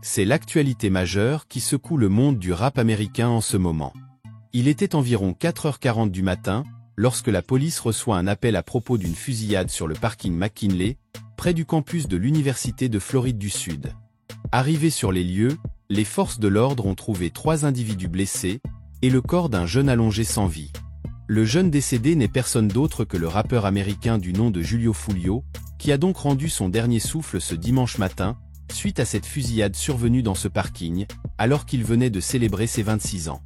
C'est l'actualité majeure qui secoue le monde du rap américain en ce moment. Il était environ 4h40 du matin, lorsque la police reçoit un appel à propos d'une fusillade sur le parking McKinley, près du campus de l'Université de Floride du Sud. Arrivés sur les lieux, les forces de l'ordre ont trouvé 3 individus blessés, et le corps d'un jeune allongé sans vie. Le jeune décédé n'est personne d'autre que le rappeur américain du nom de Julio Foolio, qui a donc rendu son dernier souffle ce dimanche matin, suite à cette fusillade survenue dans ce parking, alors qu'il venait de célébrer ses 26 ans.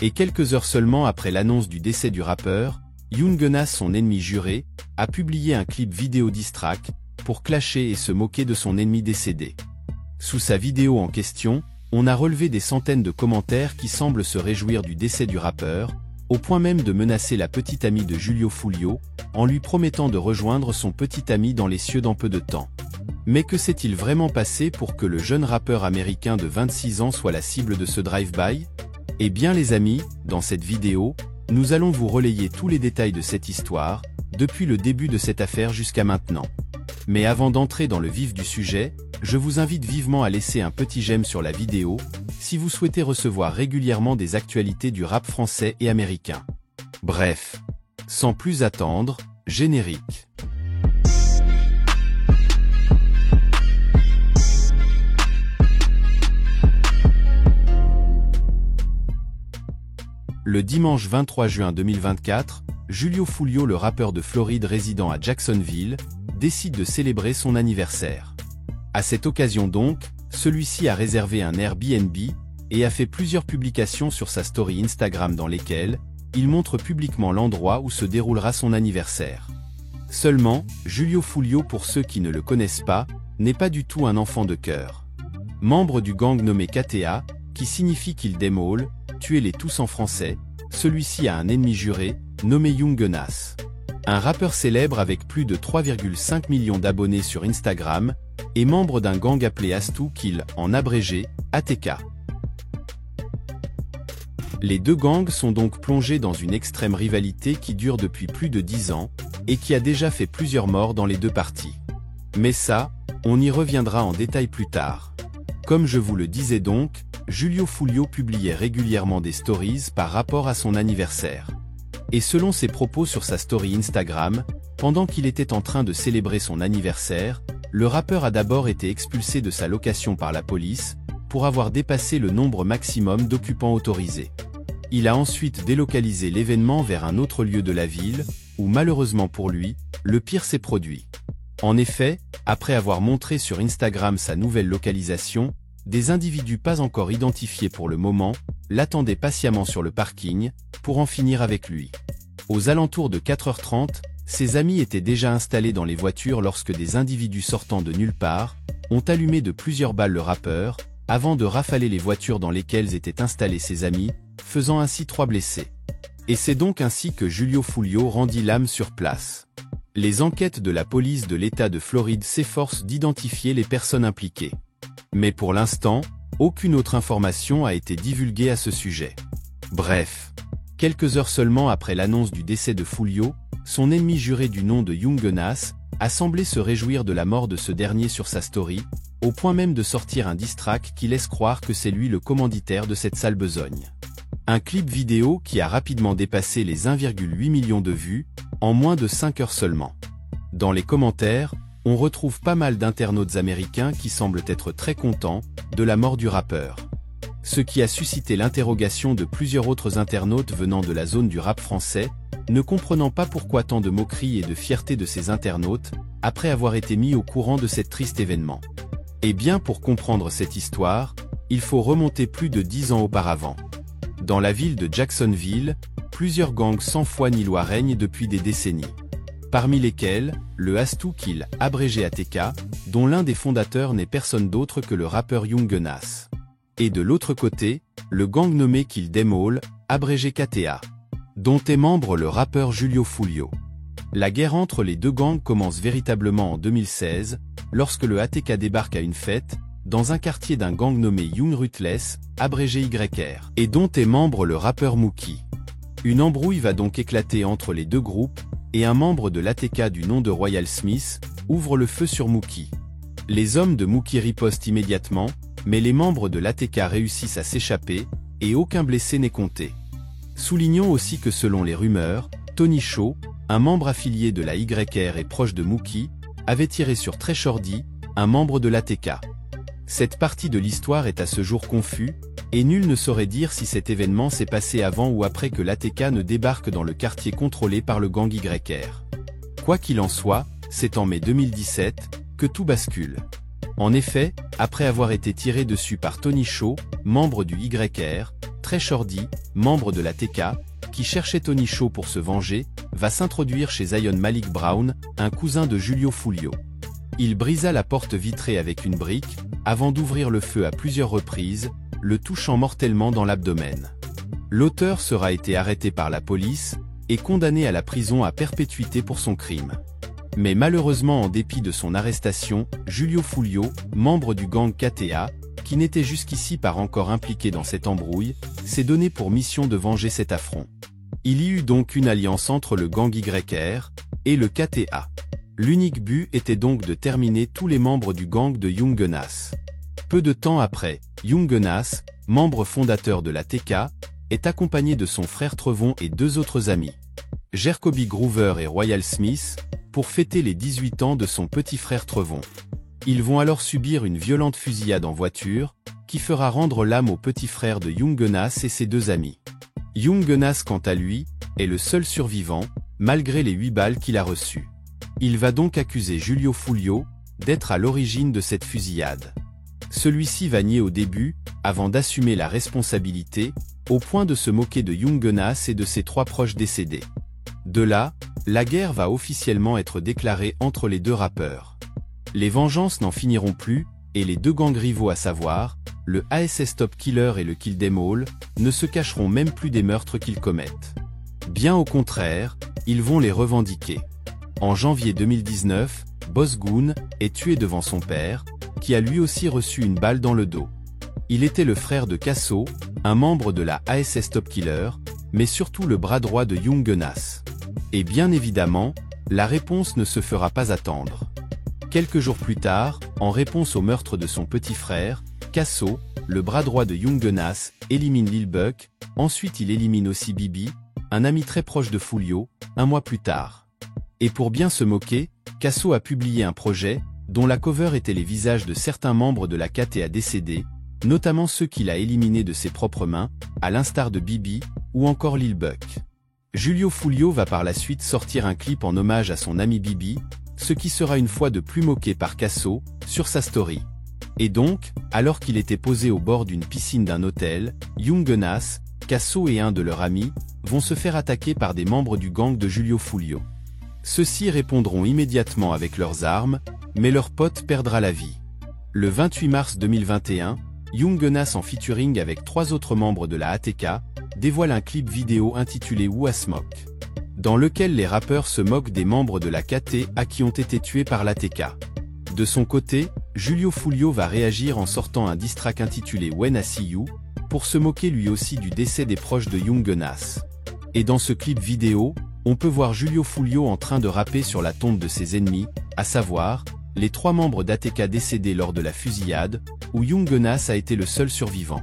Et quelques heures seulement après l'annonce du décès du rappeur, Young Gunnas, son ennemi juré, a publié un clip vidéo diss track, pour clasher et se moquer de son ennemi décédé. Sous sa vidéo en question, on a relevé des centaines de commentaires qui semblent se réjouir du décès du rappeur, au point même de menacer la petite amie de Julio Foolio, en lui promettant de rejoindre son petit ami dans les cieux dans peu de temps. Mais que s'est-il vraiment passé pour que le jeune rappeur américain de 26 ans soit la cible de ce drive-by? Eh bien les amis, dans cette vidéo, nous allons vous relayer tous les détails de cette histoire, depuis le début de cette affaire jusqu'à maintenant. Mais avant d'entrer dans le vif du sujet, je vous invite vivement à laisser un petit j'aime sur la vidéo, si vous souhaitez recevoir régulièrement des actualités du rap français et américain. Bref, sans plus attendre, générique. Le dimanche 23 juin 2024, Julio Foolio, le rappeur de Floride résidant à Jacksonville, décide de célébrer son anniversaire. À cette occasion donc, celui-ci a réservé un Airbnb et a fait plusieurs publications sur sa story Instagram dans lesquelles il montre publiquement l'endroit où se déroulera son anniversaire. Seulement, Julio Foolio, pour ceux qui ne le connaissent pas, n'est pas du tout un enfant de cœur. Membre du gang nommé KTA, qui signifie Kill Them All, tuez-les tous en français, celui-ci a un ennemi juré, nommé Young Gunnas. Un rappeur célèbre avec plus de 3,5 millions d'abonnés sur Instagram, et membre d'un gang appelé Astu Kill, en abrégé, ATK. Les deux gangs sont donc plongés dans une extrême rivalité qui dure depuis plus de 10 ans, et qui a déjà fait plusieurs morts dans les deux parties. Mais ça, on y reviendra en détail plus tard. Comme je vous le disais donc, Julio Foolio publiait régulièrement des stories par rapport à son anniversaire. Et selon ses propos sur sa story Instagram, pendant qu'il était en train de célébrer son anniversaire, le rappeur a d'abord été expulsé de sa location par la police, pour avoir dépassé le nombre maximum d'occupants autorisés. Il a ensuite délocalisé l'événement vers un autre lieu de la ville, où malheureusement pour lui, le pire s'est produit. En effet, après avoir montré sur Instagram sa nouvelle localisation, des individus pas encore identifiés pour le moment, l'attendaient patiemment sur le parking, pour en finir avec lui. Aux alentours de 4h30, ses amis étaient déjà installés dans les voitures lorsque des individus sortant de nulle part, ont allumé de plusieurs balles le rappeur, avant de rafaler les voitures dans lesquelles étaient installés ses amis, faisant ainsi 3 blessés. Et c'est donc ainsi que Julio Foolio rendit l'âme sur place. Les enquêtes de la police de l'État de Floride s'efforcent d'identifier les personnes impliquées. Mais pour l'instant, aucune autre information a été divulguée à ce sujet. Bref, quelques heures seulement après l'annonce du décès de Foolio, son ennemi juré du nom de Young Gunnas a semblé se réjouir de la mort de ce dernier sur sa story, au point même de sortir un diss track qui laisse croire que c'est lui le commanditaire de cette sale besogne. Un clip vidéo qui a rapidement dépassé les 1,8 million de vues, en moins de 5 heures seulement. Dans les commentaires, on retrouve pas mal d'internautes américains qui semblent être très contents de la mort du rappeur. Ce qui a suscité l'interrogation de plusieurs autres internautes venant de la zone du rap français, ne comprenant pas pourquoi tant de moqueries et de fierté de ces internautes, après avoir été mis au courant de cet triste événement. Et bien pour comprendre cette histoire, il faut remonter plus de 10 ans auparavant. Dans la ville de Jacksonville, plusieurs gangs sans foi ni loi règnent depuis des décennies. Parmi lesquels, le Astu Kill, abrégé ATK, dont l'un des fondateurs n'est personne d'autre que le rappeur Young Gunnas. Et de l'autre côté, le gang nommé Kill Them All, abrégé KTA, dont est membre le rappeur Julio Foolio. La guerre entre les deux gangs commence véritablement en 2016, lorsque le ATK débarque à une fête, dans un quartier d'un gang nommé Young Ruthless, abrégé YR, et dont est membre le rappeur Mookie. Une embrouille va donc éclater entre les deux groupes, et un membre de l'ATK du nom de Royal Smith ouvre le feu sur Mookie. Les hommes de Mookie ripostent immédiatement, Mais les membres de l'ATK réussissent à s'échapper, et aucun blessé n'est compté. Soulignons aussi que selon les rumeurs, Tony Shaw, un membre affilié de la YR et proche de Mookie, avait tiré sur Trey Shorty, un membre de l'ATK. Cette partie de l'histoire est à ce jour confuse, et nul ne saurait dire si cet événement s'est passé avant ou après que l'ATK ne débarque dans le quartier contrôlé par le gang YR. Quoi qu'il en soit, c'est en mai 2017 que tout bascule. En effet, après avoir été tiré dessus par Tony Shaw, membre du YR, Trey Shorty, membre de l'ATK, qui cherchait Tony Shaw pour se venger, va s'introduire chez Zion Malik Brown, un cousin de Julio Fulio. Il brisa la porte vitrée avec une brique, avant d'ouvrir le feu à plusieurs reprises, le touchant mortellement dans l'abdomen. L'auteur sera été arrêté par la police, et condamné à la prison à perpétuité pour son crime. Mais malheureusement, en dépit de son arrestation, Julio Fulio, membre du gang KTA, qui n'était jusqu'ici pas encore impliqué dans cette embrouille, s'est donné pour mission de venger cet affront. Il y eut donc une alliance entre le gang YR et le KTA. L'unique but était donc de terminer tous les membres du gang de Young Gunas. Peu de temps après, Young Gunas, membre fondateur de la TK, est accompagné de son frère Trevon et deux autres amis, Jacoby Groover et Royal Smith, pour fêter les 18 ans de son petit frère Trevon. Ils vont alors subir une violente fusillade en voiture, qui fera rendre l'âme au petit frère de Young Gunas et ses deux amis. Young Gunas, quant à lui, est le seul survivant, malgré les 8 balles qu'il a reçues. Il va donc accuser Julio Fulio d'être à l'origine de cette fusillade. Celui-ci va nier au début, avant d'assumer la responsabilité, au point de se moquer de Young Gunas et de ses 3 proches décédés. De là, la guerre va officiellement être déclarée entre les deux rappeurs. Les vengeances n'en finiront plus, et les deux gangs rivaux, à savoir, le ASS Top Killer et le Kill Them All, ne se cacheront même plus des meurtres qu'ils commettent. Bien au contraire, ils vont les revendiquer. En janvier 2019, Boss Goon est tué devant son père, qui a lui aussi reçu une balle dans le dos. Il était le frère de Casso, un membre de la ASS Top Killer, mais surtout le bras droit de Young Gunas. Et bien évidemment, la réponse ne se fera pas attendre. Quelques jours plus tard, en réponse au meurtre de son petit frère, Casso, le bras droit de Young Gunas, élimine Lil Buck, ensuite il élimine aussi Bibi, un ami très proche de Fulio, un mois plus tard. Et pour bien se moquer, Casso a publié un projet, dont la cover était les visages de certains membres de la KTA décédés, notamment ceux qu'il a éliminés de ses propres mains, à l'instar de Bibi, ou encore Lil Buck. Julio Fulio va par la suite sortir un clip en hommage à son ami Bibi, ce qui sera une fois de plus moqué par Casso, sur sa story. Et donc, alors qu'il était posé au bord d'une piscine d'un hôtel, Young Gunas, Casso et un de leurs amis, vont se faire attaquer par des membres du gang de Julio Fulio. Ceux-ci répondront immédiatement avec leurs armes, mais leur pote perdra la vie. Le 28 mars 2021, Young Gunas, en featuring avec 3 autres membres de la ATK, dévoile un clip vidéo intitulé Who a Smoke, dans lequel les rappeurs se moquent des membres de la KTA qui ont été tués par l'ATK. De son côté, Julio Fulio va réagir en sortant un diss track intitulé When I See You, pour se moquer lui aussi du décès des proches de Young Gunas. Et dans ce clip vidéo, on peut voir Julio Fulio en train de rapper sur la tombe de ses ennemis, à savoir, les 3 membres d'ATK décédés lors de la fusillade, où Young Gunas a été le seul survivant.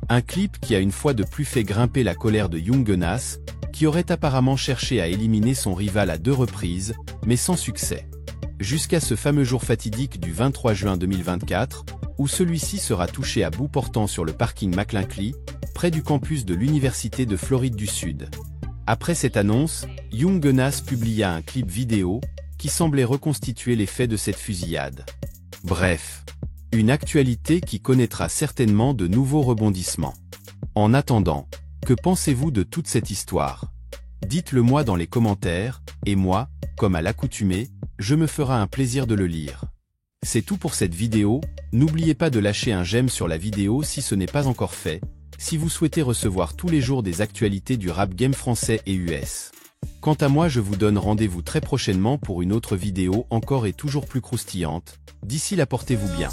Un clip qui a une fois de plus fait grimper la colère de Young Gunas, qui aurait apparemment cherché à éliminer son rival à 2 reprises, mais sans succès. Jusqu'à ce fameux jour fatidique du 23 juin 2024, où celui-ci sera touché à bout portant sur le parking McLinkley, près du campus de l'Université de Floride du Sud. Après cette annonce, Young Gunas publia un clip vidéo, qui semblait reconstituer les faits de cette fusillade. Bref, une actualité qui connaîtra certainement de nouveaux rebondissements. En attendant, que pensez-vous de toute cette histoire? Dites-le moi dans les commentaires, et moi, comme à l'accoutumée, je me ferai un plaisir de le lire. C'est tout pour cette vidéo, n'oubliez pas de lâcher un j'aime sur la vidéo si ce n'est pas encore fait, si vous souhaitez recevoir tous les jours des actualités du rap game français et US. Quant à moi, je vous donne rendez-vous très prochainement pour une autre vidéo encore et toujours plus croustillante. D'ici là, portez-vous bien.